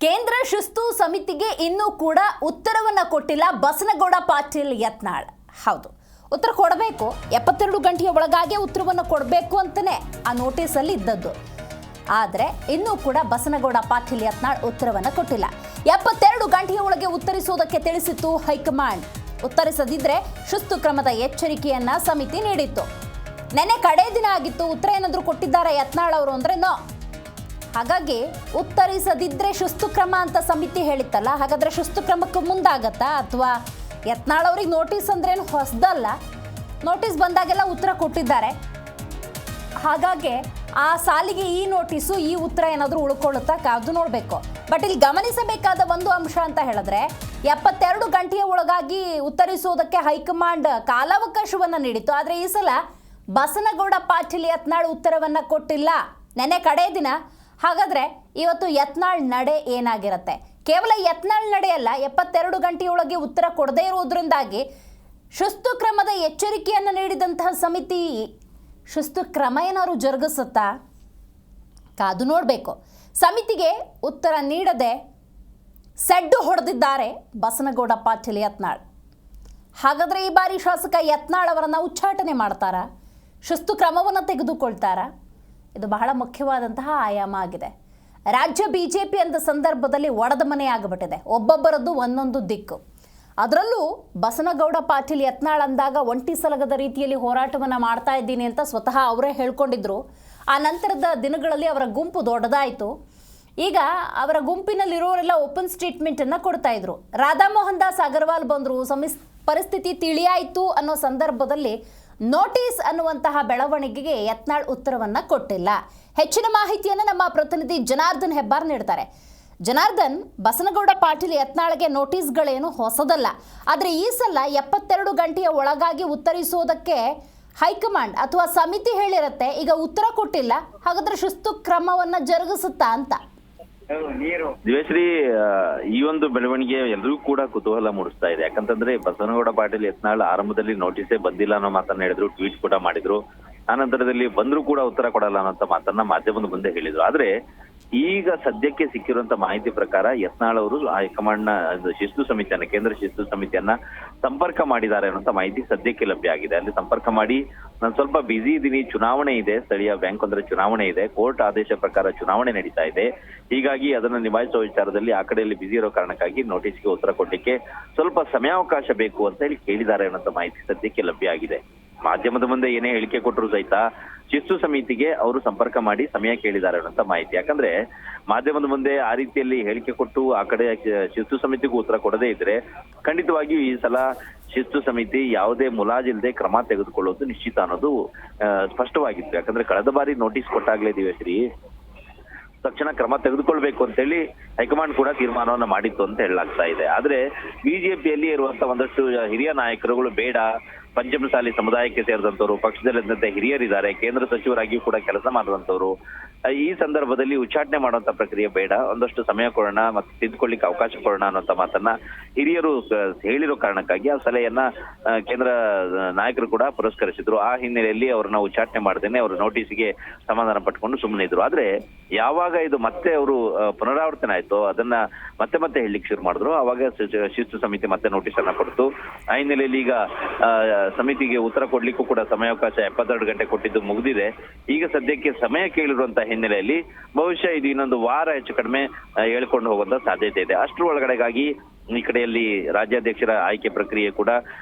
ಕೇಂದ್ರ ಶಿಸ್ತು ಸಮಿತಿಗೆ ಇನ್ನೂ ಕೂಡ ಉತ್ತರವನ್ನು ಕೊಟ್ಟಿಲ್ಲ ಬಸನಗೌಡ ಪಾಟೀಲ್ ಯತ್ನಾಳ್. ಹೌದು, ಉತ್ತರ ಕೊಡಬೇಕು, 72 ಗಂಟೆಯ ಒಳಗಾಗಿ ಉತ್ತರವನ್ನು ಕೊಡಬೇಕು ಅಂತಲೇ ಆ ನೋಟಿಸಲ್ಲಿ ಇದ್ದದ್ದು. ಆದರೆ ಇನ್ನೂ ಕೂಡ ಬಸನಗೌಡ ಪಾಟೀಲ್ ಯತ್ನಾಳ್ ಉತ್ತರವನ್ನು ಕೊಟ್ಟಿಲ್ಲ. 72 ಗಂಟೆಯ ಒಳಗೆ ಉತ್ತರಿಸುವುದಕ್ಕೆ ತಿಳಿಸಿತ್ತು ಹೈಕಮಾಂಡ್. ಉತ್ತರಿಸದಿದ್ರೆ ಶಿಸ್ತು ಕ್ರಮದ ಎಚ್ಚರಿಕೆಯನ್ನ ಸಮಿತಿ ನೀಡಿತ್ತು. ನೆನೆ ಕಡೆ ದಿನ ಆಗಿತ್ತು. ಉತ್ತರ ಏನಾದರೂ ಕೊಟ್ಟಿದ್ದಾರೆ ಯತ್ನಾಳ್ ಅವರು ಅಂದ್ರೆ ನೋ. ಹಾಗಾಗಿ ಉತ್ತರಿಸದಿದ್ರೆ ಶಿಸ್ತು ಕ್ರಮ ಅಂತ ಸಮಿತಿ ಹೇಳಿತ್ತಲ್ಲ, ಹಾಗಾದ್ರೆ ಶಿಸ್ತು ಕ್ರಮಕ್ಕೆ ಮುಂದಾಗತ್ತಾ? ಅಥವಾ ಯತ್ನಾಳ್ ಅವ್ರಿಗೆ ನೋಟಿಸ್ ಅಂದ್ರೇನು ಹೊಸದಲ್ಲ, ನೋಟಿಸ್ ಬಂದಾಗೆಲ್ಲ ಉತ್ತರ ಕೊಟ್ಟಿದ್ದಾರೆ. ಹಾಗಾಗಿ ಆ ಸಾಲಿಗೆ ಈ ನೋಟಿಸು, ಈ ಉತ್ತರ ಏನಾದರೂ ಉಳ್ಕೊಳ್ಳುತ್ತಾ ಕಾದು ನೋಡಬೇಕು. ಬಟ್ ಇಲ್ಲಿ ಗಮನಿಸಬೇಕಾದ ಒಂದು ಅಂಶ ಅಂತ ಹೇಳಿದ್ರೆ, 72 ಗಂಟೆಯ ಒಳಗಾಗಿ ಉತ್ತರಿಸುವುದಕ್ಕೆ ಹೈಕಮಾಂಡ್ ಕಾಲಾವಕಾಶವನ್ನು ನೀಡಿತ್ತು. ಆದರೆ ಈ ಸಲ ಬಸನಗೌಡ ಪಾಟೀಲ್ ಯತ್ನಾಳ್ ಉತ್ತರವನ್ನು ಕೊಟ್ಟಿಲ್ಲ. ನೆನೆ ಕಡೆ ದಿನ. ಹಾಗಾದರೆ ಇವತ್ತು ಯತ್ನಾಳ್ ನಡೆ ಏನಾಗಿರುತ್ತೆ? ಕೇವಲ ಯತ್ನಾಳ್ ನಡೆಯಲ್ಲ, 72 ಗಂಟೆಯೊಳಗೆ ಉತ್ತರ ಕೊಡದೇ ಇರುವುದರಿಂದಾಗಿ ಶಿಸ್ತು ಕ್ರಮದ ಎಚ್ಚರಿಕೆಯನ್ನು ನೀಡಿದಂತಹ ಸಮಿತಿ ಶಿಸ್ತು ಕ್ರಮ ಏನಾದ್ರು ಜರುಗಿಸುತ್ತಾ? ಕಾದು ನೋಡಬೇಕು. ಸಮಿತಿಗೆ ಉತ್ತರ ನೀಡದೆ ಸೆಡ್ಡು ಹೊಡೆದಿದ್ದಾರೆ ಬಸನಗೌಡ ಪಾಟೀಲ್ ಯತ್ನಾಳ್. ಹಾಗಾದರೆ ಈ ಬಾರಿ ಶಾಸಕ ಯತ್ನಾಳ್ ಅವರನ್ನು ಉಚ್ಚಾಟನೆ ಮಾಡ್ತಾರಾ? ಶಿಸ್ತು ಕ್ರಮವನ್ನು ತೆಗೆದುಕೊಳ್ತಾರಾ? ಇದು ಬಹಳ ಮುಖ್ಯವಾದಂತಹ ಆಯಾಮ ಆಗಿದೆ. ರಾಜ್ಯ ಬಿಜೆಪಿ ಅಂದ ಸಂದರ್ಭದಲ್ಲಿ ಒಡೆದ ಮನೆ ಆಗಿಬಿಟ್ಟಿದೆ. ಒಬ್ಬೊಬ್ಬರದ್ದು ಒಂದೊಂದು ದಿಕ್ಕು. ಅದರಲ್ಲೂ ಬಸನಗೌಡ ಪಾಟೀಲ್ ಯತ್ನಾಳ್ ಅಂದಾಗ ಒಂಟಿ ಸಲಗದ ರೀತಿಯಲ್ಲಿ ಹೋರಾಟವನ್ನು ಮಾಡ್ತಾ ಇದ್ದೀನಿ ಅಂತ ಸ್ವತಃ ಅವರೇ ಹೇಳ್ಕೊಂಡಿದ್ರು. ಆ ನಂತರದ ದಿನಗಳಲ್ಲಿ ಅವರ ಗುಂಪು ದೊಡ್ಡದಾಯಿತು. ಈಗ ಅವರ ಗುಂಪಿನಲ್ಲಿರೋರೆಲ್ಲ ಓಪನ್ ಸ್ಟೇಟ್ಮೆಂಟನ್ನು ಕೊಡ್ತಾ ಇದ್ರು. ರಾಧಾಮೋಹನ್ ದಾಸ್ ಅಗರ್ವಾಲ್ ಬಂದರು, ಪರಿಸ್ಥಿತಿ ತಿಳಿಯಾಯಿತು ಅನ್ನೋ ಸಂದರ್ಭದಲ್ಲಿ ನೋಟಿಸ್ ಅನ್ನುವಂತಹ ಬೆಳವಣಿಗೆಗೆ ಯತ್ನಾಳ್ ಉತ್ತರವನ್ನು ಕೊಟ್ಟಿಲ್ಲ. ಹೆಚ್ಚಿನ ಮಾಹಿತಿಯನ್ನು ನಮ್ಮ ಪ್ರತಿನಿಧಿ ಜನಾರ್ದನ್ ಹೆಬ್ಬಾರ್ ನೀಡ್ತಾರೆ. ಜನಾರ್ದನ್, ಬಸನಗೌಡ ಪಾಟೀಲ್ ಯತ್ನಾಳ್ಗೆ ನೋಟಿಸ್ಗಳೇನು ಹೊಸದಲ್ಲ. ಆದರೆ ಈ ಸಲ 72 ಗಂಟೆಯ ಒಳಗಾಗಿ ಉತ್ತರಿಸೋದಕ್ಕೆ ಹೈಕಮಾಂಡ್ ಅಥವಾ ಸಮಿತಿ ಹೇಳಿರುತ್ತೆ. ಈಗ ಉತ್ತರ ಕೊಟ್ಟಿಲ್ಲ, ಹಾಗಾದ್ರೆ ಶಿಸ್ತು ಕ್ರಮವನ್ನು ಜರುಗಿಸುತ್ತಾ ಅಂತ? ದಿವೇಶ್ರೀ, ಈ ಒಂದು ಬೆಳವಣಿಗೆ ಎಲ್ಲರಿಗೂ ಕೂಡ ಕುತೂಹಲ ಮೂಡಿಸ್ತಾ ಇದೆ. ಯಾಕಂತಂದ್ರೆ ಬಸನಗೌಡ ಪಾಟೀಲ್ ಯತ್ನಾಳ್ ಆರಂಭದಲ್ಲಿ ನೋಟಿಸೇ ಬಂದಿಲ್ಲ ಅನ್ನೋ ಮಾತನ್ನ ಹೇಳಿದ್ರು, ಟ್ವೀಟ್ ಕೂಡ ಮಾಡಿದ್ರು. ಆನಂತರದಲ್ಲಿ ಬಂದ್ರು ಕೂಡ ಉತ್ತರ ಕೊಡಲ್ಲ ಅನ್ನೋ ಮಾತನ್ನ ಮಾಧ್ಯಮದ ಮುಂದೆ ಹೇಳಿದ್ರು. ಆದ್ರೆ ಈಗ ಸದ್ಯಕ್ಕೆ ಸಿಕ್ಕಿರುವಂತ ಮಾಹಿತಿ ಪ್ರಕಾರ ಯತ್ನಾಳ್ ಅವರು ಹೈಕಮಾಂಡ್ ನ ಶಿಸ್ತು ಸಮಿತಿಯನ್ನ, ಕೇಂದ್ರ ಶಿಸ್ತು ಸಮಿತಿಯನ್ನ ಸಂಪರ್ಕ ಮಾಡಿದ್ದಾರೆ ಅನ್ನೋ ಮಾಹಿತಿ ಸದ್ಯಕ್ಕೆ ಲಭ್ಯ ಆಗಿದೆ. ಅಲ್ಲಿ ಸಂಪರ್ಕ ಮಾಡಿ, ನಾನು ಸ್ವಲ್ಪ ಬಿಸಿ ಇದ್ದೀನಿ, ಚುನಾವಣೆ ಇದೆ, ಸ್ಥಳೀಯ ಬ್ಯಾಂಕ್ ಒಂದರ ಚುನಾವಣೆ ಇದೆ, ಕೋರ್ಟ್ ಆದೇಶ ಪ್ರಕಾರ ಚುನಾವಣೆ ನಡೀತಾ ಇದೆ, ಹೀಗಾಗಿ ಅದನ್ನ ನಿಭಾಯಿಸುವ ವಿಚಾರದಲ್ಲಿ ಆ ಕಡೆಯಲ್ಲಿ ಬಿಸಿ ಇರೋ ಕಾರಣಕ್ಕಾಗಿ ನೋಟಿಸ್ಗೆ ಉತ್ತರ ಕೊಡ್ಲಿಕ್ಕೆ ಸ್ವಲ್ಪ ಸಮಯಾವಕಾಶ ಬೇಕು ಅಂತ ಹೇಳಿ ಕೇಳಿದ್ದಾರೆ ಅನ್ನೋ ಮಾಹಿತಿ ಸದ್ಯಕ್ಕೆ ಲಭ್ಯ ಆಗಿದೆ. ಮಾಧ್ಯಮದ ಮುಂದೆ ಏನೇ ಹೇಳಿಕೆ ಕೊಟ್ಟರು ಸಹಿತ ಶಿಸ್ತು ಸಮಿತಿಗೆ ಅವರು ಸಂಪರ್ಕ ಮಾಡಿ ಸಮಯ ಕೇಳಿದ್ದಾರೆ ಅನ್ನೋ ಮಾಹಿತಿ. ಯಾಕಂದ್ರೆ ಮಾಧ್ಯಮದ ಮುಂದೆ ಆ ರೀತಿಯಲ್ಲಿ ಹೇಳಿಕೆ ಕೊಟ್ಟು ಆ ಕಡೆ ಶಿಸ್ತು ಸಮಿತಿಗೂ ಉತ್ತರ ಕೊಡದೇ ಇದ್ರೆ ಖಂಡಿತವಾಗಿಯೂ ಈ ಸಲ ಶಿಸ್ತು ಸಮಿತಿ ಯಾವುದೇ ಮುಲಾಜಿಲ್ಲದೆ ಕ್ರಮ ತೆಗೆದುಕೊಳ್ಳೋದು ನಿಶ್ಚಿತ ಅನ್ನೋದು ಸ್ಪಷ್ಟವಾಗಿತ್ತು. ಯಾಕಂದ್ರೆ ಕಳೆದ ಬಾರಿ ನೋಟಿಸ್ ಕೊಟ್ಟಾಗ್ಲೇ ದಿವೇಶ್ರೀ ತಕ್ಷಣ ಕ್ರಮ ತೆಗೆದುಕೊಳ್ಬೇಕು ಅಂತ ಹೇಳಿ ಹೈಕಮಾಂಡ್ ಕೂಡ ತೀರ್ಮಾನವನ್ನ ಮಾಡಿತ್ತು ಅಂತ ಹೇಳಲಾಗ್ತಾ ಇದೆ. ಆದ್ರೆ ಬಿಜೆಪಿಯಲ್ಲಿ ಇರುವಂತ ಒಂದಷ್ಟು ಹಿರಿಯ ನಾಯಕರುಗಳು ಬೇಡ, ಪಂಚಮಸಾಲಿ ಸಮುದಾಯಕ್ಕೆ ಸೇರಿದಂತವರು, ಪಕ್ಷದಲ್ಲಿದ್ದಂತೆ ಹಿರಿಯರಿದ್ದಾರೆ, ಕೇಂದ್ರ ಸಚಿವರಾಗಿಯೂ ಕೂಡ ಕೆಲಸ ಮಾಡುವಂತವರು, ಈ ಸಂದರ್ಭದಲ್ಲಿ ಉಚ್ಚಾಟನೆ ಮಾಡುವಂತ ಪ್ರಕ್ರಿಯೆ ಬೇಡ, ಒಂದಷ್ಟು ಸಮಯ ಕೊಡೋಣ ಮತ್ತೆ ತಿದ್ದುಕೊಳ್ಳಿಕ್ಕೆ ಅವಕಾಶ ಕೊಡೋಣ ಅನ್ನೋಂತ ಮಾತನ್ನ ಹಿರಿಯರು ಹೇಳಿರೋ ಕಾರಣಕ್ಕಾಗಿ ಆ ಸಲಹೆಯನ್ನ ಕೇಂದ್ರ ನಾಯಕರು ಕೂಡ ಪುರಸ್ಕರಿಸಿದ್ರು. ಆ ಹಿನ್ನೆಲೆಯಲ್ಲಿ ಅವ್ರನ್ನ ಉಚ್ಚಾಟನೆ ಮಾಡದೇನೆ ಅವರು ನೋಟಿಸ್ಗೆ ಸಮಾಧಾನ ಪಟ್ಕೊಂಡು ಸುಮ್ಮನೆ ಇದ್ರು. ಆದ್ರೆ ಯಾವಾಗ ಇದು ಮತ್ತೆ ಅವರು ಪುನರಾವರ್ತನೆ ಆಯ್ತು, ಅದನ್ನ ಮತ್ತೆ ಮತ್ತೆ ಹೇಳಲಿಕ್ಕೆ ಶುರು ಮಾಡಿದ್ರು, ಅವಾಗ ಶಿಸ್ತು ಸಮಿತಿ ಮತ್ತೆ ನೋಟಿಸ್ ಅನ್ನ ಕೊಡ್ತು. ಆ ಹಿನ್ನೆಲೆಯಲ್ಲಿ ಈಗ ಸಮಿತಿಗೆ ಉತ್ತರ ಕೊಡ್ಲಿಕ್ಕೂ ಕೂಡ ಸಮಯಾವಕಾಶ 72 ಗಂಟೆ ಕೊಟ್ಟಿದ್ದು ಮುಗಿದಿದೆ. ಈಗ ಸದ್ಯಕ್ಕೆ ಸಮಯ ಕೇಳಿರುವಂತ ಹಿನ್ನೆಲೆಯಲ್ಲಿ ಬಹುಶಃ ಇದು ಇನ್ನೊಂದು ವಾರ ಹೆಚ್ಚು ಕಡಿಮೆ ಹೇಳ್ಕೊಂಡು ಹೋಗುವಂತ ಸಾಧ್ಯತೆ ಇದೆ. ಅಷ್ಟರ ಒಳಗಡೆಗಾಗಿ ಈ ಕಡೆಯಲ್ಲಿ ರಾಜ್ಯಾಧ್ಯಕ್ಷರ ಆಯ್ಕೆ ಪ್ರಕ್ರಿಯೆ ಕೂಡ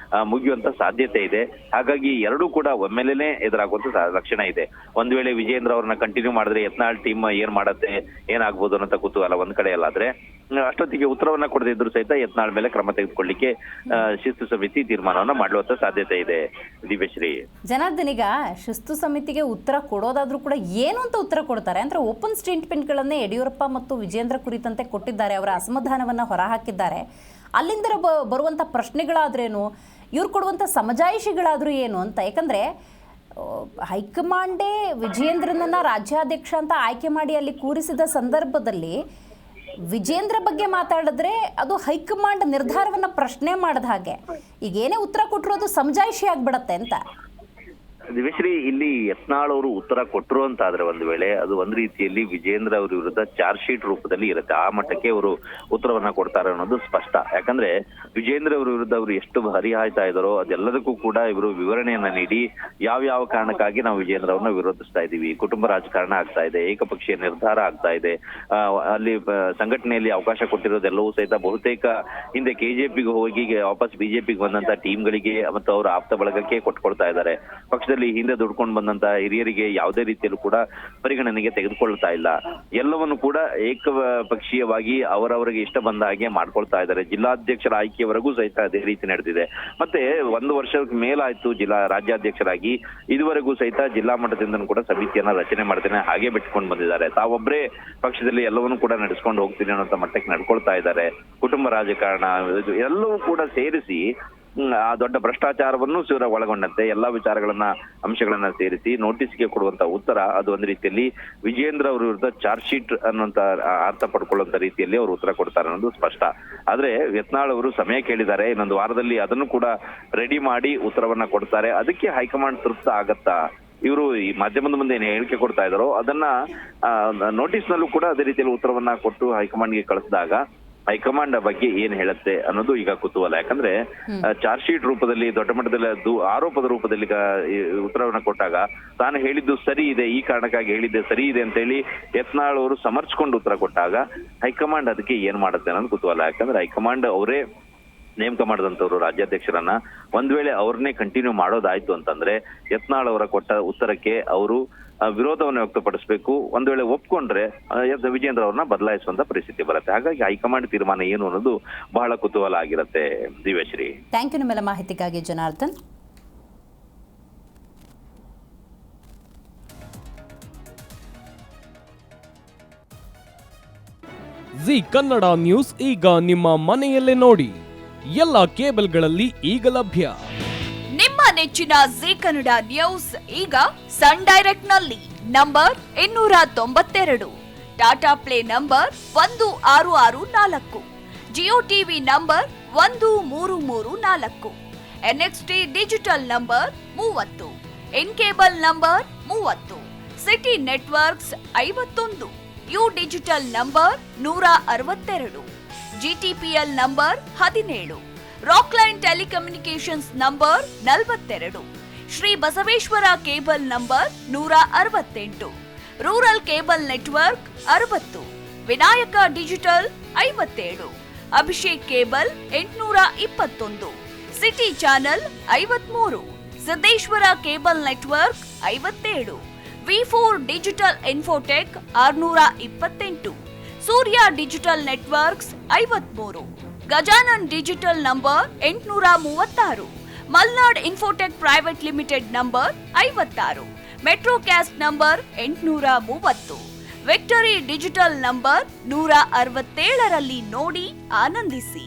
ಮುಗಿಯುವಂತ ಸಾಧ್ಯತೆ ಇದೆ. ಹಾಗಾಗಿ ಎರಡೂ ಕೂಡ ಒಮ್ಮೆಲೇನೆ ಎದುರಾಗುವಂತ ಲಕ್ಷಣ ಇದೆ. ಒಂದ್ ವೇಳೆ ವಿಜೇಂದ್ರ ಅವ್ರನ್ನ ಕಂಟಿನ್ಯೂ ಮಾಡಿದ್ರೆ ಯತ್ನಾಳ್ ಟೀಮ್ ಏನ್ ಮಾಡತ್ತೆ, ಏನಾಗ್ಬೋದು ಅನ್ನೋ ಕುತೂಹಲ ಒಂದ್ ಕಡೆ ಅಲ್ಲಾದ್ರೆ, ಅಷ್ಟೊತ್ತಿಗೆ ಉತ್ತರವನ್ನ ಕೊಡದೇ ಇದ್ರು ಸಹಿತ ಯತ್ನಾಳ್ ಮೇಲೆ ಕ್ರಮ ತೆಗೆದುಕೊಳ್ಳಿಕ್ಕೆ ಶಿಸ್ತು ಸಮಿತಿ ತೀರ್ಮಾನವನ್ನ ಮಾಡುವಂತ ಸಾಧ್ಯತೆ ಇದೆ. ದಿವ್ಯಶ್ರೀ, ಜನಾರ್ದನ್, ಈಗ ಶಿಸ್ತು ಸಮಿತಿಗೆ ಉತ್ತರ ಕೊಡೋದಾದ್ರೂ ಕೂಡ ಏನು ಅಂತ ಉತ್ತರ ಕೊಡ್ತಾರೆ ಅಂದ್ರೆ ಓಪನ್ ಸ್ಟೇಟ್ಮೆಂಟ್ಗಳನ್ನೇ ಯಡಿಯೂರಪ್ಪ ಮತ್ತು ವಿಜೇಂದ್ರ ಕುರಿತಂತೆ ಕೊಟ್ಟಿದ್ದಾರೆ. ಅವರ ಅಸಮಾಧಾನವನ್ನ ಹೊರಹಾಕಿದ್ದಾರೆ. ಅಲ್ಲಿಂದ ಬರುವಂಥ ಪ್ರಶ್ನೆಗಳಾದ್ರೇನು, ಇವ್ರು ಕೊಡುವಂಥ ಸಮಜಾಯಿಷಿಗಳಾದ್ರೂ ಏನು ಅಂತ. ಯಾಕಂದರೆ ಹೈಕಮಾಂಡೇ ವಿಜೇಂದ್ರನನ್ನ ರಾಜ್ಯಾಧ್ಯಕ್ಷ ಅಂತ ಆಯ್ಕೆ ಮಾಡಿ ಅಲ್ಲಿ ಕೂರಿಸಿದ ಸಂದರ್ಭದಲ್ಲಿ ವಿಜೇಂದ್ರ ಬಗ್ಗೆ ಮಾತಾಡಿದ್ರೆ ಅದು ಹೈಕಮಾಂಡ್ ನಿರ್ಧಾರವನ್ನು ಪ್ರಶ್ನೆ ಮಾಡಿದ ಹಾಗೆ. ಈಗ ಏನೇ ಉತ್ತರ ಕೊಟ್ಟರು ಅದು ಸಮಜಾಯಿಷಿ ಆಗ್ಬಿಡತ್ತೆ ಅಂತ. ದಿವೇಶ್ರೀ, ಇಲ್ಲಿ ಯತ್ನಾಳ್ ಅವರು ಉತ್ತರ ಕೊಟ್ಟರು ಅಂತ ಆದ್ರೆ ಒಂದು ವೇಳೆ ಅದು ಒಂದ್ ರೀತಿಯಲ್ಲಿ ವಿಜೇಂದ್ರ ಅವ್ರ ವಿರುದ್ಧ ಚಾರ್ಜ್ ಶೀಟ್ ರೂಪದಲ್ಲಿ ಇರುತ್ತೆ. ಆ ಮಟ್ಟಕ್ಕೆ ಅವರು ಉತ್ತರವನ್ನ ಕೊಡ್ತಾರೆ ಅನ್ನೋದು ಸ್ಪಷ್ಟ. ಯಾಕಂದ್ರೆ ವಿಜೇಂದ್ರ ಅವರ ವಿರುದ್ಧ ಅವರು ಎಷ್ಟು ಹರಿಹಾಯ್ತಾ ಇದಾರೋ ಅದೆಲ್ಲದಕ್ಕೂ ಕೂಡ ಇವರು ವಿವರಣೆಯನ್ನ ನೀಡಿ ಯಾವ ಕಾರಣಕ್ಕಾಗಿ ನಾವು ವಿಜೇಂದ್ರ ಅವ್ರನ್ನ ವಿರೋಧಿಸ್ತಾ ಇದೀವಿ, ಕುಟುಂಬ ರಾಜಕಾರಣ ಆಗ್ತಾ ಇದೆ, ಏಕಪಕ್ಷೀಯ ನಿರ್ಧಾರ ಆಗ್ತಾ ಇದೆ, ಅಲ್ಲಿ ಸಂಘಟನೆಯಲ್ಲಿ ಅವಕಾಶ ಕೊಟ್ಟಿರೋದೆಲ್ಲವೂ ಸಹಿತ ಬಹುತೇಕ ಹಿಂದೆ ಕೆಜೆಪಿಗೆ ಹೋಗಿ ವಾಪಸ್ ಬಿಜೆಪಿಗೆ ಬಂದಂತ ಟೀಮ್ಗಳಿಗೆ ಮತ್ತು ಅವರ ಆಪ್ತ ಬಳಗಕ್ಕೆ ಕೊಟ್ಕೊಳ್ತಾ ಇದ್ದಾರೆ. ಪಕ್ಷದಲ್ಲಿ ಹಿಂದೆ ದುಡ್ಕೊಂಡು ಬಂದಂತ ಹಿರಿಯರಿಗೆ ಯಾವುದೇ ರೀತಿಯಲ್ಲೂ ಕೂಡ ಪರಿಗಣನೆಗೆ ತೆಗೆದುಕೊಳ್ತಾ ಇಲ್ಲ. ಎಲ್ಲವನ್ನು ಕೂಡ ಏಕಪಕ್ಷೀಯವಾಗಿ ಅವರವರಿಗೆ ಇಷ್ಟ ಬಂದ ಹಾಗೆ ಮಾಡ್ಕೊಳ್ತಾ ಇದ್ದಾರೆ. ಜಿಲ್ಲಾಧ್ಯಕ್ಷರ ಆಯ್ಕೆಯವರೆಗೂ ಸಹಿತ ಅದೇ ರೀತಿ ನಡೆದಿದೆ. ಮತ್ತೆ 1 ವರ್ಷಕ್ಕೆ ಮೇಲಾಯ್ತು ರಾಜ್ಯಾಧ್ಯಕ್ಷರಾಗಿ, ಇದುವರೆಗೂ ಸಹಿತ ಜಿಲ್ಲಾ ಮಟ್ಟದಿಂದ ಕೂಡ ಸಮಿತಿಯನ್ನ ರಚನೆ ಮಾಡ್ತೇನೆ ಹಾಗೆ ಬಿಟ್ಕೊಂಡು ಬಂದಿದ್ದಾರೆ. ತಾವೊಬ್ಬರೇ ಪಕ್ಷದಲ್ಲಿ ಎಲ್ಲವನ್ನೂ ಕೂಡ ನಡೆಸ್ಕೊಂಡು ಹೋಗ್ತೀನಿ ಅನ್ನೋ ಮಟ್ಟಕ್ಕೆ ನಡ್ಕೊಳ್ತಾ ಇದ್ದಾರೆ. ಕುಟುಂಬ ರಾಜಕಾರಣ ಎಲ್ಲವೂ ಕೂಡ ಸೇರಿಸಿ ಆ ದೊಡ್ಡ ಭ್ರಷ್ಟಾಚಾರವನ್ನು ಒಳಗೊಂಡಂತೆ ಎಲ್ಲಾ ಅಂಶಗಳನ್ನ ಸೇರಿಸಿ ನೋಟಿಸ್ಗೆ ಕೊಡುವಂತ ಉತ್ತರ ಅದು ಒಂದು ರೀತಿಯಲ್ಲಿ ವಿಜೇಂದ್ರ ಅವರ ವಿರುದ್ಧ ಚಾರ್ಜ್ ಶೀಟ್ ಅನ್ನುವಂತ ಅರ್ಥ ಪಡ್ಕೊಳ್ಳುವಂತ ರೀತಿಯಲ್ಲಿ ಅವರು ಉತ್ತರ ಕೊಡ್ತಾರೆ ಅನ್ನೋದು ಸ್ಪಷ್ಟ. ಆದ್ರೆ ಯತ್ನಾಳ್ ಅವರು ಸಮಯ ಕೇಳಿದ್ದಾರೆ, ಇನ್ನೊಂದು ವಾರದಲ್ಲಿ ಅದನ್ನು ಕೂಡ ರೆಡಿ ಮಾಡಿ ಉತ್ತರವನ್ನ ಕೊಡ್ತಾರೆ. ಅದಕ್ಕೆ ಹೈಕಮಾಂಡ್ ತೃಪ್ತ ಆಗತ್ತಾ? ಇವರು ಈ ಮಾಧ್ಯಮದ ಮುಂದೆ ಏನು ಹೇಳಿಕೆ ಕೊಡ್ತಾ ಇದಾರೋ ಅದನ್ನ ನೋಟಿಸ್ ನಲ್ಲೂ ಕೂಡ ಅದೇ ರೀತಿಯಲ್ಲಿ ಉತ್ತರವನ್ನ ಕೊಟ್ಟು ಹೈಕಮಾಂಡ್ಗೆ ಕಳಿಸಿದಾಗ ಹೈಕಮಾಂಡ್ ಬಗ್ಗೆ ಏನ್ ಹೇಳುತ್ತೆ ಅನ್ನೋದು ಈಗ ಕುತೂಹಲ. ಯಾಕಂದ್ರೆ ಚಾರ್ಜ್ ಶೀಟ್ ರೂಪದಲ್ಲಿ ದೊಡ್ಡ ಮಟ್ಟದಲ್ಲಿ ಆರೋಪದ ರೂಪದಲ್ಲಿ ಉತ್ತರವನ್ನ ಕೊಟ್ಟಾಗ ತಾನು ಹೇಳಿದ್ದು ಸರಿ ಇದೆ, ಈ ಕಾರಣಕ್ಕಾಗಿ ಹೇಳಿದ್ದೆ ಸರಿ ಇದೆ ಅಂತ ಹೇಳಿ ಯತ್ನಾಳ್ ಅವರು ಸಮರ್ಥಿಸಿಕೊಂಡು ಉತ್ತರ ಕೊಟ್ಟಾಗ ಹೈಕಮಾಂಡ್ ಅದಕ್ಕೆ ಏನ್ ಮಾಡುತ್ತೆ ಅನ್ನೋದು ಕುತೂಹಲ. ಯಾಕಂದ್ರೆ ಹೈಕಮಾಂಡ್ ಅವರೇ ನೇಮಕ ಮಾಡಿದಂತವ್ರು ರಾಜ್ಯಾಧ್ಯಕ್ಷರನ್ನ ಒಂದ್ ವೇಳೆ ಅವ್ರನ್ನೇ ಕಂಟಿನ್ಯೂ ಮಾಡೋದಾಯ್ತು ಅಂತಂದ್ರೆ ಯತ್ನಾಳ್ ಅವರ ಕೊಟ್ಟ ಉತ್ತರಕ್ಕೆ ಅವರು ವಿರೋಧವನ್ನು ವ್ಯಕ್ತಪಡಿಸಬೇಕು. ಒಂದ್ ವೇಳೆ ಒಪ್ಕೊಂಡ್ರೆ ವಿಜೇಂದ್ರ ಅವ್ರನ್ನ ಬದಲಾಯಿಸುವಂತ ಪರಿಸ್ಥಿತಿ ಬರುತ್ತೆ. ಹಾಗಾಗಿ ಹೈಕಮಾಂಡ್ ತೀರ್ಮಾನ ಏನು ಅನ್ನೋದು ಬಹಳ ಕುತೂಹಲ ಆಗಿರುತ್ತೆ. ದಿವ್ಯಶ್ರೀ, ಥ್ಯಾಂಕ್ ಯು ನಿಮ್ಮೆಲ್ಲ ಮಾಹಿತಿಗಾಗಿ ಜನಾರ್ದನ್. ಜಿ ಕನ್ನಡ ನ್ಯೂಸ್ ಈಗ ನಿಮ್ಮ ಮನೆಯಲ್ಲೇ ನೋಡಿ, ಎಲ್ಲ ಕೇಬಲ್ಗಳಲ್ಲಿ ಈಗ ಲಭ್ಯ. ನಿಮ್ಮ ನೆಚ್ಚಿನ ಜಿ ಕನ್ನಡ ನ್ಯೂಸ್ ಈಗ ಸನ್ ಡೈರೆಕ್ಟ್ ನಲ್ಲಿ number 292, Tata play number 1664, Jio TV number 1334, NXT digital number 30, in cable number 30, city networks 51, U digital number 162, GTPL number 17, Rockline telecommunications number 42, Shri Basaveshwara cable number 168, rural cable network 60, Vinayaka digital 57, Abhishek cable 821, city channel 53, Siddeshwara cable network 57, V4 digital Infotech 628, Surya digital networks 53, Gajanan digital number 836, Malnad Infotech private limited number 56, Metrocast number 830, Victory digital number 167ರಲ್ಲಿ ನೋಡಿ ಆನಂದಿಸಿ.